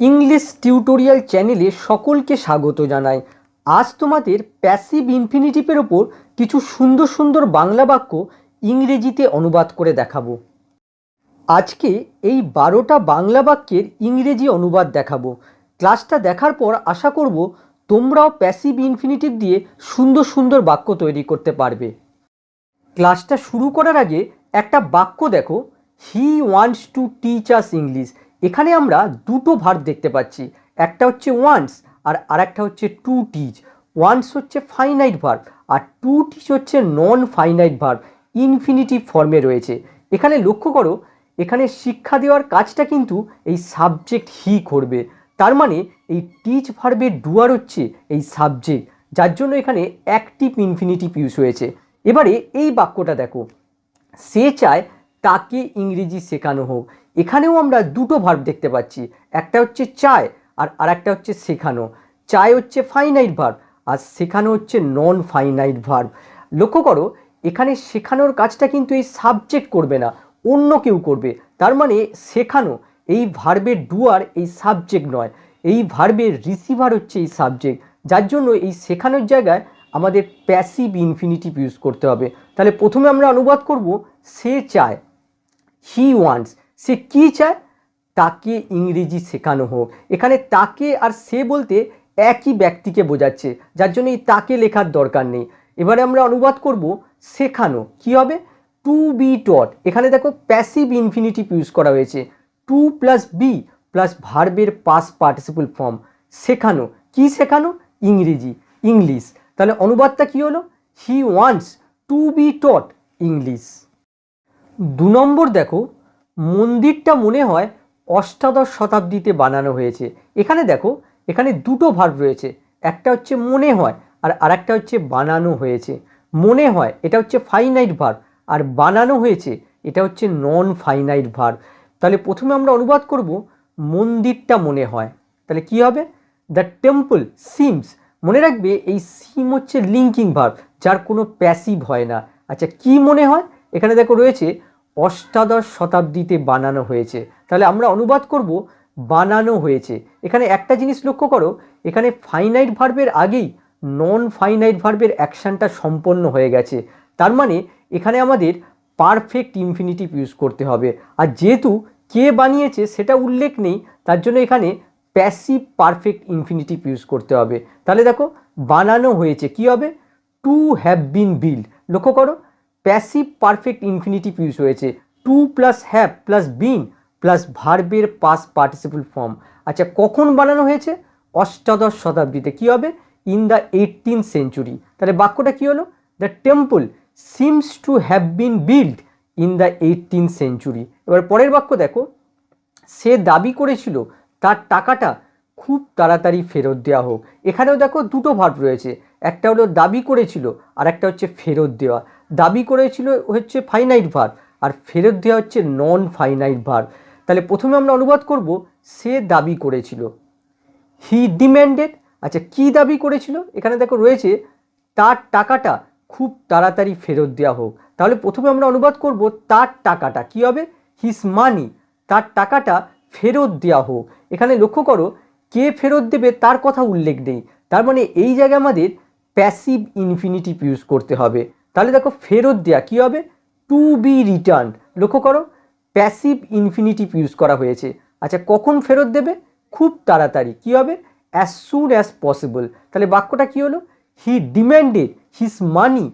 English tutorial চ্যানেলে সকলকে স্বাগত জানাই। আজ তোমাদের প্যাসিভ ইনফিনিটিভের ওপর কিছু সুন্দর সুন্দর বাংলা বাক্য ইংরেজিতে অনুবাদ করে দেখাবো। আজকে এই 12টা বাংলা বাক্যের ইংরেজি অনুবাদ দেখাবো। ক্লাসটা দেখার পর আশা করব তোমরাও প্যাসিভ ইনফিনিটিভ দিয়ে সুন্দর সুন্দর বাক্য তৈরি করতে পারবে। ক্লাসটা শুরু করার আগে একটা বাক্য দেখো, হি wants to teach us English. এখানে আমরা দুটো ভার্ব দেখতে পাচ্ছি, একটা হচ্ছে ওয়ান্টস আর আরেকটা হচ্ছে টু টিচ। ওয়ান্টস হচ্ছে ফাইনাইট ভার্ব আর টু টিচ হচ্ছে নন ফাইনাইট ভার্ব, ইনফিনিটিভ ফর্মে রয়েছে। এখানে লক্ষ্য করো, এখানে শিক্ষা দেওয়ার কাজটা কিন্তু এই সাবজেক্ট হি করবে। তার মানে এই টিচ ভার্বের ডুয়ার হচ্ছে এই সাবজেক্ট, যার জন্য এখানে অ্যাক্টিভ ইনফিনিটিভ ইউজ হয়েছে। এবারে এই বাক্যটা দেখো, সে চায় তাকে ইংরেজি শেখানো হোক। এখানেও আমরা দুটো ভার্ব দেখতে পাচ্ছি, একটা হচ্ছে চায় আর আরেকটা হচ্ছে শেখানো। চায় হচ্ছে ফাইনাইট ভার্ব আর শেখানো হচ্ছে নন ফাইনাইট ভার্ব। লক্ষ্য করো, এখানে শেখানোর কাজটা কিন্তু এই সাবজেক্ট করবে না, অন্য কেউ করবে। তার মানে শেখানো এই ভার্বের ডুয়ার এই সাবজেক্ট নয়, এই ভার্বের রিসিভার হচ্ছে এই সাবজেক্ট, যার জন্য এই শেখানোর জায়গায় আমাদের প্যাসিভ ইনফিনিটিভ ইউজ করতে হবে। তাহলে প্রথমে আমরা অনুবাদ করব, সে চায়, হি ওয়ান্টস। সে কি চায়? তাকে ইংরেজি শেখানো হোক। এখানে তাকে আর সে বলতে একই ব্যক্তিকে বোঝাচ্ছে, যার জন্য এই তাকে লেখার দরকার নেই। এবারে আমরা অনুবাদ করব শেখানো, কি হবে? To be taught. এখানে দেখো প্যাসিভ ইনফিনিটিভ ইউজ করা হয়েছে, টু প্লাস বি প্লাস ভার্বের পাস্ট পার্টিসিপল ফর্ম। শেখানো, কি শেখানো? ইংরেজি, ইংলিশ। তাহলে অনুবাদটা কি হলো? He wants to be taught English. 2 number দেখো, মন্দিরটা মনে হয় অষ্টাদশ শতাব্দীতে বানানো হয়েছে। এখানে দেখো, এখানে দুটো ভার্ব রয়েছে, একটা হচ্ছে মনে হয় আর আরেকটা হচ্ছে বানানো হয়েছে। মনে হয় এটা হচ্ছে ফাইনাইট ভার্ব আর বানানো হয়েছে এটা হচ্ছে নন ফাইনাইট ভার্ব। তাহলে প্রথমে আমরা অনুবাদ করব মন্দিরটা মনে হয়। তাহলে কি হবে? The temple seems. মনে রাখবে এই সিম হচ্ছে লিঙ্কিং ভার্ব, যার কোনো প্যাসিভ হয় না। আচ্ছা, কি মনে হয়? এখানে দেখো রয়েছে অষ্টাদশ শতাব্দীতে বানানো হয়েছে। তাহলে আমরা অনুবাদ করব বানানো হয়েছে। এখানে একটা জিনিস লক্ষ্য করো, এখানে ফাইনাইট ভার্বের আগেই নন ফাইনাইট ভার্বের অ্যাকশানটা সম্পন্ন হয়ে গেছে। তার মানে এখানে আমাদের পারফেক্ট ইনফিনিটিভ ইউজ করতে হবে। আর যেহেতু কে বানিয়েছে সেটা উল্লেখ নেই, তার জন্য এখানে প্যাসিভ পারফেক্ট ইনফিনিটিভ ইউজ করতে হবে। তাহলে দেখো, বানানো হয়েছে, কি হবে? To have been build. লক্ষ্য করো, প্যাসিভ পারফেক্ট ইনফিনিটিভ ইউজ হয়েছে, to plus have plus been plus ভার্বের পাস্ট পার্টিসিপল ফর্ম। আচ্ছা, কখন বানানো হয়েছে? অষ্টাদশ শতাব্দীতে। কি হবে? In the 18th century। তাহলে বাক্যটা কি হলো? The temple seems to have been build in the 18th century। এবার পরের বাক্য দেখো, সে দাবি করেছিল তার টাকাটা খুব তাড়াতাড়ি ফেরত দেওয়া হোক। এখানেও দেখো দুটো ভার্ব রয়েছে, একটা হলো দাবি করেছিল আর একটা হচ্ছে ফেরত দেওয়া। দাবি করেছিল হচ্ছে ফাইনাইট ভার্ব আর ফেরত দেওয়া হচ্ছে নন ফাইনাইট ভার্ব। তাহলে প্রথমে আমরা অনুবাদ করব সে দাবি করেছিল, হি ডিম্যান্ডেড। আচ্ছা, কি দাবি করেছিল? এখানে দেখো রয়েছে তার টাকাটা খুব তাড়াতাড়ি ফেরত দেওয়া হোক। তাহলে প্রথমে আমরা অনুবাদ করব তার টাকাটা, কি হবে? হিজ মানি, তার টাকাটা ফেরত দেওয়া হোক। এখানে লক্ষ্য করো, কে ফেরত দেবে তার কথা উল্লেখ নেই, তার মানে এই জায়গায় আমাদের প্যাসিভ ইনফিনিটিভ ইউজ করতে হবে। তাহলে দেখো ফেরত দেওয়া, কি হবে? To be returned. লক্ষ্য করো, প্যাসিভ ইনফিনিটিভ ইউজ করা হয়েছে। আচ্ছা, কখন ফেরত দেবে? খুব তাড়াতাড়ি, কি হবে? As soon as possible. তাহলে বাক্যটা কি হলো? He demanded his money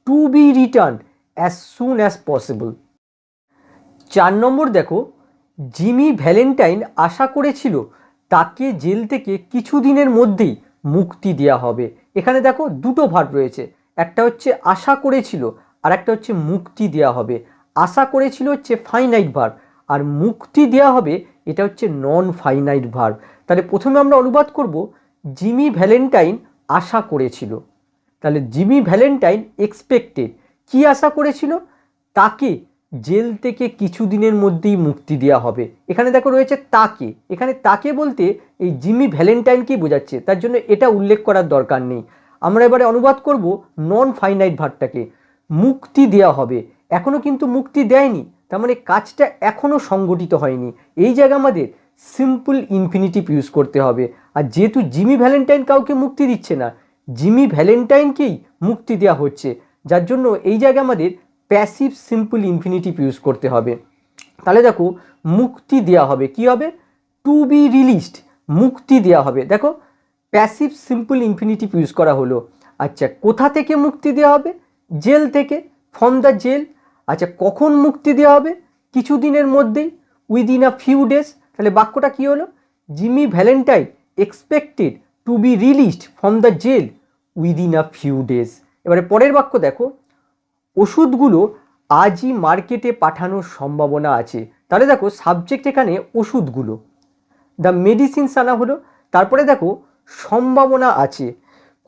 to be return as soon as possible. 4 নম্বর দেখো, জিমি ভ্যালেন্টাইন আশা করেছিল তাকে জেল থেকে কিছুদিনের মধ্যেই মুক্তি দেওয়া হবে। এখানে দেখো দুটো ভার্ব রয়েছে, একটা হচ্ছে আশা করেছিল আর একটা হচ্ছে মুক্তি দেওয়া হবে। আশা করেছিল হচ্ছে ফাইনাইট ভার্ব আর মুক্তি দেওয়া হবে এটা হচ্ছে নন ফাইনাইট ভার্ব। তাহলে প্রথমে আমরা অনুবাদ করব জিমি ভ্যালেন্টাইন আশা করেছিল। তাহলে জিমি ভ্যালেন্টাইন এক্সপেক্টেড, কি আশা করেছিল? তাকে জেল থেকে কিছুদিনের মধ্যেই মুক্তি দেওয়া হবে। এখানে দেখো রয়েছে তাকে, এখানে তাকে বলতে এই জিমি ভ্যালেন্টাইনকেই বোঝাচ্ছে, তার জন্য এটা উল্লেখ করার দরকার নেই। আমরা এবারে অনুবাদ করব নন ফাইনাইট ভার্বটাকে, মুক্তি দেওয়া হবে। এখনও কিন্তু মুক্তি দেয়নি, তার মানে কাজটা এখনও সংগঠিত হয়নি। এই জায়গায় আমাদের সিম্পল ইনফিনিটিভ ইউজ করতে হবে। আর যেহেতু জিমি ভ্যালেন্টাইন কাউকে মুক্তি দিচ্ছে না, জিমি ভ্যালেন্টাইনকেই মুক্তি দেওয়া হচ্ছে, যার জন্য এই জায়গায় আমাদের প্যাসিভ সিম্পল ইনফিনিটিভ ইউজ করতে হবে। তাহলে দেখো মুক্তি দেওয়া হবে, কি হবে? টু বি রিলিজড, মুক্তি দেওয়া হবে। দেখো প্যাসিভ সিম্পল ইনফিনিটিভ ইউজ করা হলো। আচ্ছা, কোথা থেকে মুক্তি দেওয়া হবে? জেল থেকে, ফ্রম দ্য জেল। আচ্ছা, কখন মুক্তি দেওয়া হবে? কিছুদিনের মধ্যেই, উইদিন আ ফিউ ডেজ। তাহলে বাক্যটা কি হলো? Jimmy Valentine expected to be released from the jail within a few days. এবারে পরের বাক্য দেখো, ওষুধগুলো আজই মার্কেটে পাঠানোর সম্ভাবনা আছে। তাহলে দেখো সাবজেক্ট এখানে ওষুধগুলো, দ্য মেডিসিনস আনা হলো। তারপরে দেখো সম্ভাবনা আছে,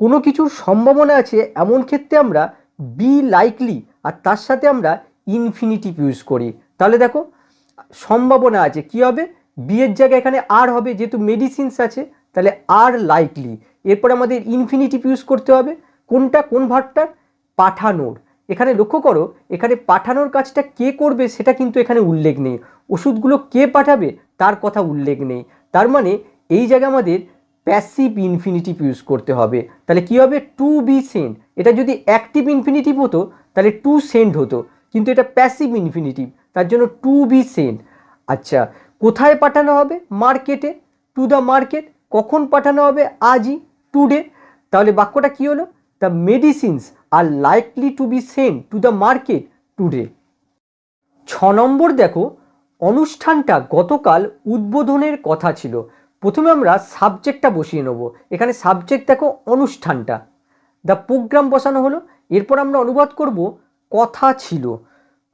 কোনো কিছুর সম্ভাবনা আছে এমন ক্ষেত্রে আমরা বি লাইকলি আর তার সাথে আমরা ইনফিনিটিভ ইউজ করি। তাহলে দেখো সম্ভাবনা আছে, কি হবে? বি এর জায়গায় এখানে আর হবে, যেহেতু মেডিসিনস আছে তাহলে আর লাইকলি। এরপর আমাদের ইনফিনিটিভ ইউজ করতে হবে, কোনটা, কোন ভার্বটা? পাঠানোর। এখানে লক্ষ্য করো, এখানে পাঠানোর কাজটা কে করবে সেটা কিন্তু এখানে উল্লেখ নেই, ওষুধগুলো কে পাঠাবে তার কথা উল্লেখ নেই। তার মানে এই জায়গায় আমাদের প্যাসিভ ইনফিনিটিভ ইউজ করতে হবে। তাহলে কি হবে? To be send. এটা যদি অ্যাক্টিভ ইনফিনিটিভ হতো তাহলে টু সেন্ড হতো, কিন্তু এটা প্যাসিভ ইনফিনিটিভ, তার জন্য টু বি সেন্ড। আচ্ছা, কোথায় পাঠানো হবে? মার্কেটে, টু দ্য মার্কেট। কখন পাঠানো হবে? আজই, টুডে। তাহলে বাক্যটা কি হলো? The medicines are likely to be send to the market today. 6 নম্বর দেখো, অনুষ্ঠানটা গতকাল উদ্বোধনের কথা ছিল। প্রথমে আমরা সাবজেক্টটা বসিয়ে নেব। এখানে সাবজেক্ট দেখো অনুষ্ঠানটা, দ্য প্রোগ্রাম বসানো হলো। এরপর আমরা অনুবাদ করব কথা ছিল।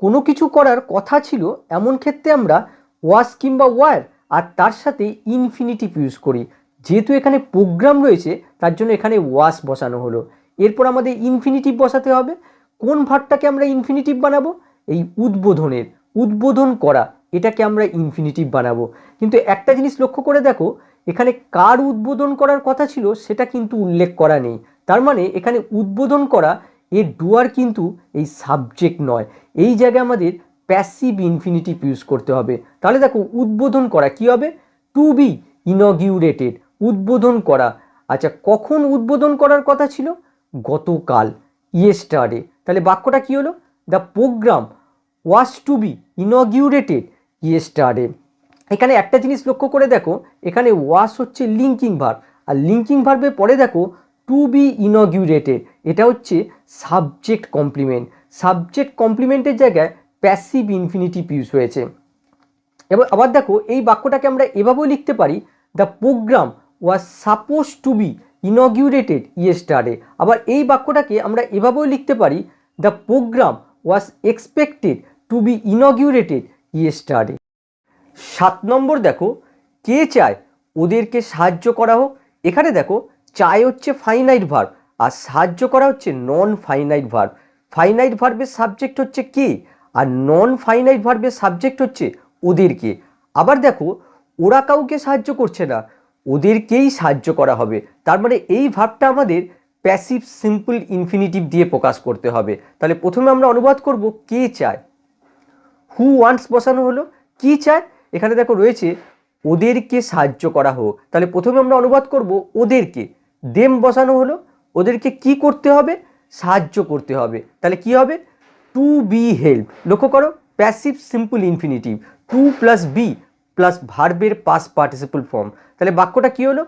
কোনো কিছু করার কথা ছিল এমন ক্ষেত্রে আমরা ওয়াজ কিংবা ওয়ার আর তার সাথে ইনফিনিটিভ ইউজ করি। যেহেতু এখানে প্রোগ্রাম রয়েছে তার জন্য এখানে ওয়াজ বসানো হলো। এরপর আমাদের ইনফিনিটিভ বসাতে হবে। কোন ভার্বটাকে আমরা ইনফিনিটিভ বানাবো? এই উদ্বোধনের, উদ্বোধন করা, এটাকে আমরা ইনফিনিটিভ বানাবো। কিন্তু একটা জিনিস লক্ষ্য করে দেখো, এখানে কার উদ্বোধন করার কথা ছিল সেটা কিন্তু উল্লেখ করা নেই। তার মানে এখানে উদ্বোধন করা এর ডুয়ার কিন্তু এই সাবজেক্ট নয়। এই জায়গায় আমাদের প্যাসিভ ইনফিনিটিভ ইউজ করতে হবে। তাহলে দেখো উদ্বোধন করা কি হবে? টু বি ইনঅগিউরেটেড, উদ্বোধন করা। আচ্ছা, কখন উদ্বোধন করার কথা ছিল? গতকাল, ইয়েস্টারডে। তাহলে বাক্যটা কি হলো? The programme was to be inaugurated yesterday. এখানে একটা জিনিস লক্ষ্য করে দেখো, এখানে ওয়াজ হচ্ছে লিঙ্কিং ভার্ব, আর লিঙ্কিং ভার্বের পরে দেখো টু বি ইনঅগিউরেটেড, এটা হচ্ছে সাবজেক্ট কমপ্লিমেন্ট। সাবজেক্ট কমপ্লিমেন্টের জায়গায় প্যাসিভ ইনফিনিটিভ ইউজ হয়েছে। এবার আবার দেখো এই বাক্যটাকে আমরা এভাবেও লিখতে পারি, the programme was suppose to be inaugurated yesterday. আবার এই বাক্যটাকে আমরা এভাবেও লিখতে পারি, the programme was expected to be inaugurated yesterday. 7 নম্বর দেখো, কে চায় ওদেরকে সাহায্য করা হোক। এখানে দেখো চায় হচ্ছে ফাইনাইট ভার্ব আর সাহায্য করা হচ্ছে নন ফাইনাইট ভার্ব। ফাইনাইট ভার্বের সাবজেক্ট হচ্ছে কে আর নন ফাইনাইট ভার্বের সাবজেক্ট হচ্ছে ওদেরকে। আবার দেখো ওরা কাউকে সাহায্য করছে না, ওদেরকেই সাহায্য করা হবে। তার মানে এই ভার্বটা আমাদের প্যাসিভ সিম্পল ইনফিনিটিভ দিয়ে প্রকাশ করতে হবে। তাহলে প্রথমে আমরা অনুবাদ করব কে চায়, হু ওয়ান্টস বসানো হলো। কি চায়? এখানে দেখো রয়েছে ওদেরকে সাহায্য করা হোক। তাহলে প্রথমে আমরা অনুবাদ করব ওদেরকে, দেম বসানো হলো। ওদেরকে কি করতে হবে? সাহায্য করতে হবে। তাহলে কি হবে? To be help. লক্ষ্য করো passive simple infinitive, to plus be plus ভার্বের পাস্ট পার্টিসিপল ফর্ম। তাহলে বাক্যটা কি হলো?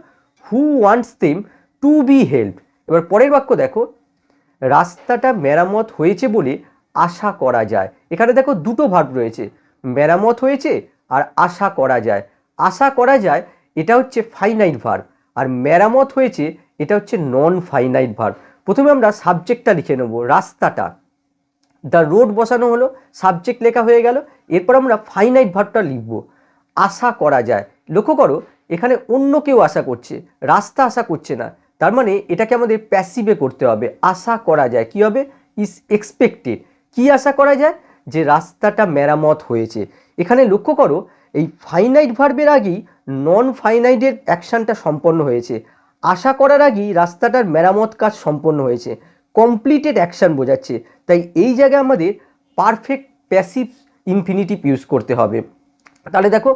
Who wants them to be help. এবার পরের বাক্য দেখো, রাস্তাটা মেরামত হয়েছে বলে আশা করা যায়। এখানে দেখো দুটো ভার্ব রয়েছে, মেরামত হয়েছে আর আশা করা যায়। আশা করা যায় এটা হচ্ছে ফাইনাইট ভার্ব, আর মেরামত হয়েছে এটা হচ্ছে নন ফাইনাইট ভার্ব। প্রথমে আমরা সাবজেক্টটা লিখে নেব, রাস্তাটা, দ্য রোড বসানো হলো, সাবজেক্ট লেখা হয়ে গেল। এরপর আমরা ফাইনাইট ভার্বটা লিখব, আশা করা যায়। লক্ষ্য করো এখানে অন্য কেউ আশা করছে, রাস্তা আশা করছে না। তার মানে এটাকে আমাদের প্যাসিভে করতে হবে। আশা করা যায় কি হবে? Is expected. কি আশা করা যায়? যে রাস্তাটা মেরামত হয়েছে। এখানে লক্ষ্য করো এই ফাইনাইট ভার্বের আগেই নন ফাইনাইটের অ্যাকশানটা সম্পন্ন হয়েছে, আশা করার আগেই রাস্তাটার মেরামত কাজ সম্পন্ন হয়েছে, কমপ্লিটেড অ্যাকশান বোঝাচ্ছে। তাই এই জায়গায় আমাদের পারফেক্ট প্যাসিভ ইনফিনিটিভ ইউজ করতে হবে। তাহলে দেখো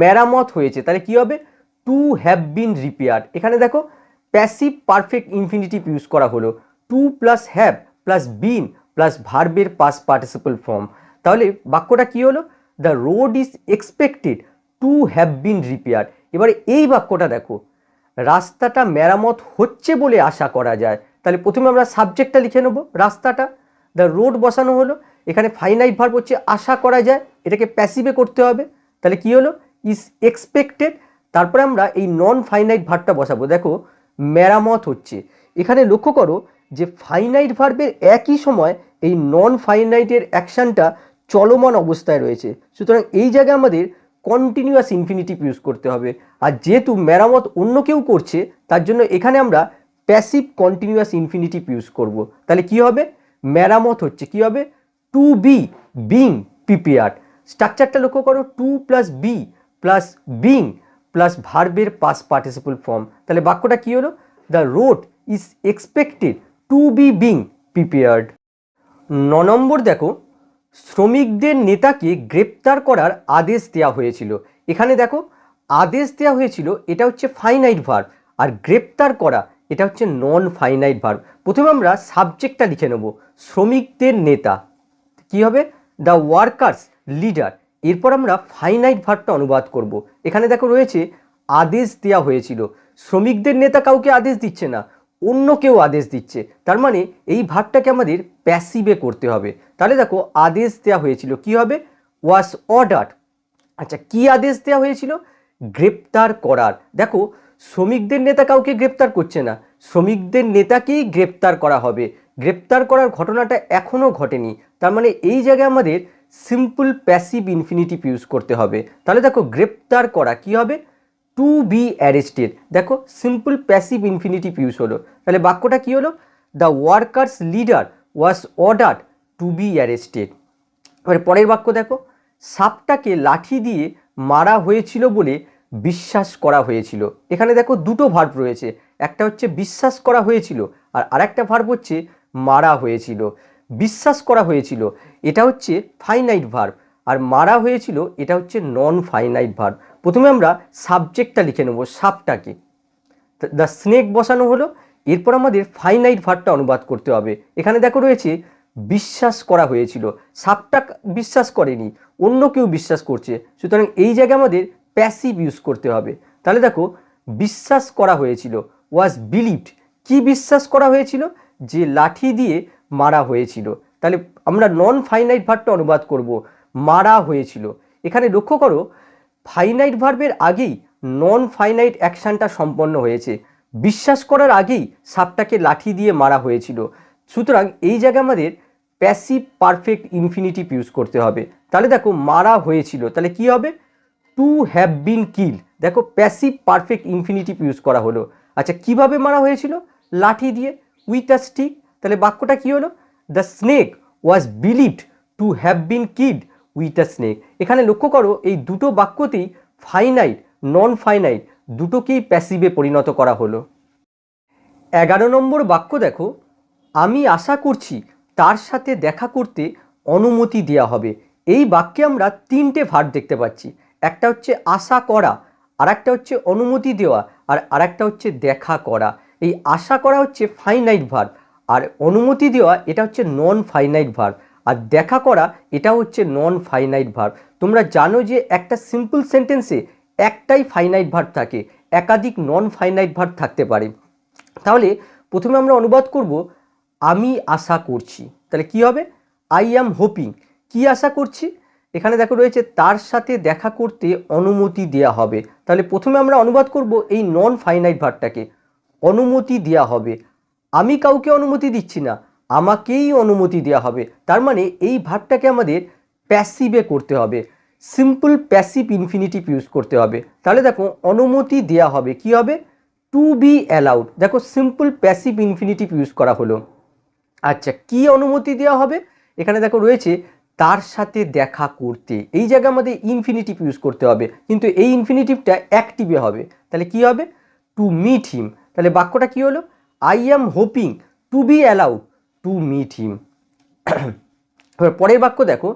মেরামত হয়েছে, তাহলে কি হবে টু হ্যাভ বিন রিপেয়ার্ড। এখানে দেখো প্যাসিভ পারফেক্ট ইনফিনিটিভ ইউজ করা হলো, to plus have plus been plus ভার্বের পাস্ট পার্টিসিপল ফর্ম। তাহলে বাক্যটা কি হলো, the road is expected to have been repaired. এবারে এই বাক্যটা দেখো, রাস্তাটা মেরামত হচ্ছে বলে আশা করা যায়। তাহলে প্রথমে আমরা সাবজেক্টটা লিখে নেব, রাস্তাটা, দ্য রোড বসানো হলো, এখানে ফাইনাইট ভার্ব হচ্ছে আশা করা যায়, এটাকে প্যাসিভে করতে হবে। তাহলে কি হলো, ইজ এক্সপেক্টেড। তারপরে আমরা এই নন ফাইনাইট ভার্বটা বসাবো, দেখো মেরামত হচ্ছে। এখানে লক্ষ্য করো যে ফাইনাইট ভার্বের একই সময় এই নন ফাইনাইটের অ্যাকশানটা চলমান অবস্থায় রয়েছে, সুতরাং এই জায়গায় আমাদের কন্টিনিউয়াস ইনফিনিটিভ ইউজ করতে হবে। আর যেহেতু মেরামত অন্য কেউ করছে, তার জন্য এখানে আমরা প্যাসিভ কন্টিনিউয়াস ইনফিনিটিভ ইউজ করব। তাহলে কি হবে, মেরামত হচ্ছে, কি হবে টু বি বিং প্রিপেয়ার্ড। স্ট্রাকচারটা লক্ষ্য করো, to plus be plus being plus ভার্বের পাস্ট পার্টিসিপল ফর্ম। তাহলে বাক্যটা কি হলো, the road is expected to be being prepared. 9 number দেখো, শ্রমিকদের নেতাকে গ্রেপ্তার করার আদেশ দেওয়া হয়েছিল। এখানে দেখো আদেশ দেওয়া হয়েছিল, এটা হচ্ছে ফাইনাইট ভার্ব, আর গ্রেপ্তার করা এটা হচ্ছে নন ফাইনাইট ভার্ব। প্রথমে আমরা সাবজেক্টটা লিখে নেব, শ্রমিকদের নেতা, কি হবে দ্য ওয়ার্কার্স লিডার। এরপর আমরা ফাইনাইট ভার্বটা অনুবাদ করব। এখানে দেখো রয়েছে আদেশ দেওয়া হয়েছিল, শ্রমিকদের নেতা কাউকে আদেশ দিচ্ছে না, অন্য কেউ আদেশ দিচ্ছে, তার মানে এই ভার্বটাকে আমাদের প্যাসিভে করতে হবে। তাহলে দেখো আদেশ দেওয়া হয়েছিল, কি হবে ওয়াজ অর্ডার। আচ্ছা, কি আদেশ দেওয়া হয়েছিল, গ্রেপ্তার করার। দেখো শ্রমিকদের নেতা কাউকে গ্রেপ্তার করছে না, শ্রমিকদের নেতাকেই গ্রেপ্তার করা হবে। গ্রেপ্তার করার ঘটনাটা এখনও ঘটেনি, তার মানে এই জায়গায় আমাদের সিম্পল প্যাসিভ ইনফিনিটিভ ইউজ করতে হবে। তাহলে দেখো গ্রেপ্তার করা কি হবে, টু বি অ্যারেস্টেড। দেখো সিম্পল প্যাসিভ ইনফিনিটিভ ইউজ হলো, তাহলে বাক্যটা কি হলো, the workers leader was ordered two be arrested. এবারে পরের বাক্য দেখো, সাপটাকে লাঠি দিয়ে মারা হয়েছিল বলে বিশ্বাস করা হয়েছিল। এখানে দেখো দুটো ভার্ব রয়েছে, একটা হচ্ছে বিশ্বাস করা হয়েছিল আর আরেকটা ভার্ব হচ্ছে মারা হয়েছিল। বিশ্বাস করা হয়েছিল এটা হচ্ছে ফাইনাইট ভার্ব, আর মারা হয়েছিল এটা হচ্ছে নন ফাইনাইট ভার্ব। প্রথমে আমরা সাবজেক্টটা লিখে নেব, সাপটাকে, দ্য স্নেক বসানো হলো, এরপর আমাদের ফাইনাইট ভার্বটা অনুবাদ করতে হবে। এখানে দেখো রয়েছে বিশ্বাস করা হয়েছিল, সাপটা বিশ্বাস করেনি, অন্য কেউ বিশ্বাস করছে, সুতরাং এই জায়গায় আমাদের প্যাসিভ ইউজ করতে হবে। তাহলে দেখো বিশ্বাস করা হয়েছিল ওয়াজ বিলিভড, কি বিশ্বাস করা হয়েছিল, যে লাঠি দিয়ে মারা হয়েছিল। তাহলে আমরা নন ফাইনাইট ভার্বটা অনুবাদ করব, মারা হয়েছিল। এখানে লক্ষ্য করো ফাইনাইট ভার্বের আগেই নন ফাইনাইট অ্যাকশানটা সম্পন্ন হয়েছে, বিশ্বাস করার আগেই সাপটাকে লাঠি দিয়ে মারা হয়েছিল, সুতরাং এই জায়গায় আমাদের প্যাসিভ পারফেক্ট ইনফিনিটিভ ইউজ করতে হবে। তাহলে দেখো মারা হয়েছিল, তাহলে কি হবে টু হ্যাভ বিন কিল। দেখো প্যাসিভ পারফেক্ট ইনফিনিটিভ ইউজ করা হলো। আচ্ছা, কিভাবে মারা হয়েছিল, লাঠি দিয়ে, উইথ আ স্টিক। তাহলে বাক্যটা কি হলো, the snake was believed to have been kid with a snake. এখানে লক্ষ্য করো এই দুটো বাক্যতেই ফাইনাইট নন ফাইনাইট দুটোকেই প্যাসিভে পরিণত করা হলো। 11 নম্বর বাক্য দেখো, আমি আশা করছি তার সাথে দেখা করতে অনুমতি দেওয়া হবে। এই বাক্যে আমরা তিনটে ভার্ব দেখতে পাচ্ছি, একটা হচ্ছে আশা করা, আর একটা হচ্ছে অনুমতি দেওয়া, আর আরেকটা হচ্ছে দেখা করা। এই আশা করা হচ্ছে ফাইনাইট ভার্ব, আর অনুমতি দেওয়া এটা হচ্ছে নন ফাইনাইট ভার্ব, আর দেখা করা এটা হচ্ছে নন ফাইনাইট ভার্ব। তোমরা জানো যে একটা সিম্পল সেন্টেন্সে একটাই ফাইনাইট ভার্ব থাকে, একাধিক নন ফাইনাইট ভার্ব থাকতে পারে। তাহলে প্রথমে আমরা অনুবাদ করব আমি আশা করছি, তাহলে কি হবে আই অ্যাম হোপিং। কি আশা করছি, এখানে দেখো রয়েছে তার সাথে দেখা করতে অনুমতি দেওয়া হবে। তাহলে প্রথমে আমরা অনুবাদ করব এই নন ফাইনাইট ভার্বটাকে, অনুমতি দেওয়া হবে। আমি কাউকে অনুমতি দিচ্ছি না, আমাকেই অনুমতি দেওয়া হবে, তার মানে এই ভার্বটাকে আমাদের প্যাসিভে করতে হবে, সিম্পল প্যাসিভ ইনফিনিটিভ ইউজ করতে হবে। তাহলে দেখো অনুমতি দেওয়া হবে, কি হবে টু বি অ্যালাউড। দেখো সিম্পল প্যাসিভ ইনফিনিটিভ ইউজ করা হলো। আচ্ছা, কি অনুমতি দেওয়া হবে, এখানে দেখো রয়েছে তার সাথে দেখা করতে, এই জায়গায় আমাদের ইনফিনিটিভ ইউজ করতে হবে, কিন্তু এই ইনফিনিটিভটা অ্যাক্টিভে হবে। তাহলে কি হবে টু মিট হিম। তাহলে বাক্যটা কি হলো, I am hoping to be allowed to meet him. এবার পরের বাক্য দেখো,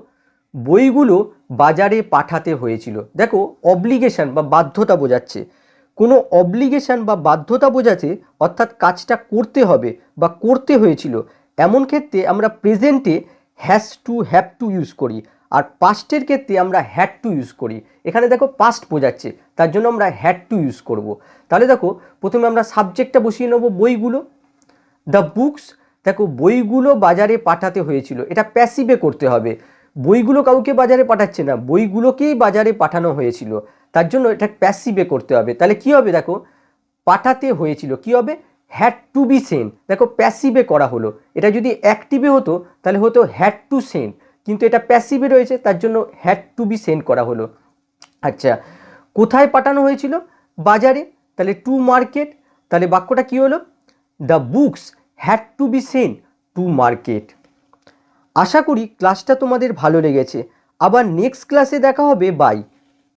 বইগুলো বাজারে পাঠাতে হয়েছিল। দেখো অব্লিগেশন বা বাধ্যতা বোঝাচ্ছে, কোনো অব্লিগেশন বা বাধ্যতা বোঝাচ্ছে, অর্থাৎ কাজটা করতে হবে বা করতে হয়েছিল। এমন ক্ষেত্রে আমরা প্রেজেন্টে has to have to use করি, আর পাস্টের ক্ষেত্রে আমরা হ্যাড টু ইউজ করি। এখানে দেখো পাস্ট বোঝাচ্ছে, তার জন্য আমরা হ্যাড টু ইউজ করব। তাহলে দেখো প্রথমে আমরা সাবজেক্টটা বসিয়ে নেব বইগুলো, দ্য বুকস। দেখো বইগুলো বাজারে পাঠাতে হয়েছিল, এটা প্যাসিভে করতে হবে। বইগুলো কাউকে বাজারে পাঠাচ্ছে না, বইগুলোকেই বাজারে পাঠানো হয়েছিল, তার জন্য এটা প্যাসিভে করতে হবে। তাহলে কি হবে দেখো, পাঠাতে হয়েছিল কি হবে, হ্যাড টু বি সেন্ড। দেখো প্যাসিভে করা হলো, এটা যদি অ্যাক্টিভে হতো তাহলে হতো হ্যাড টু সেন্ড, কিন্তু এটা প্যাসিভে রয়েছে তার জন্য হ্যাড টু বি সেন্ড করা হলো। আচ্ছা, কোথায় পাঠানো হয়েছিল, বাজারে, তাহলে টু মার্কেট। তাহলে বাক্যটা কি হলো, the books had to be sent to market. আশা করি ক্লাসটা তোমাদের ভালো লেগেছে। আবার নেক্সট ক্লাসে দেখা হবে, বাই।